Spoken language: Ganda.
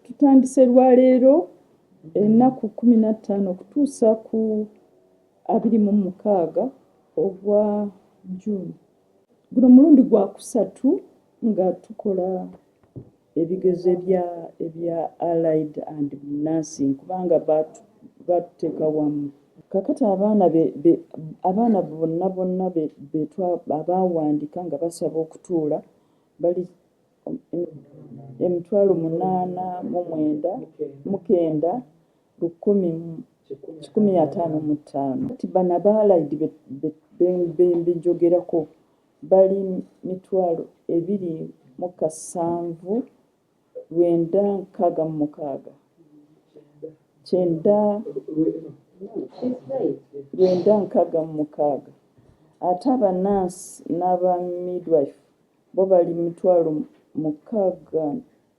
Tutandise lwaleero ennaku 15 okutuusa ku 26 ogwa June. Guno mulundi gwa kusatu nga tukola ebigezo ebya allied and nursing kubanga batuteeka wamu. Kakati abaana bonna abaawandika nga basaba okutuula bali 89,155. Kati bano aba allied benjogerako bali 27,966. 966. Ate abanansi n'aba midwife bo bali 61,189.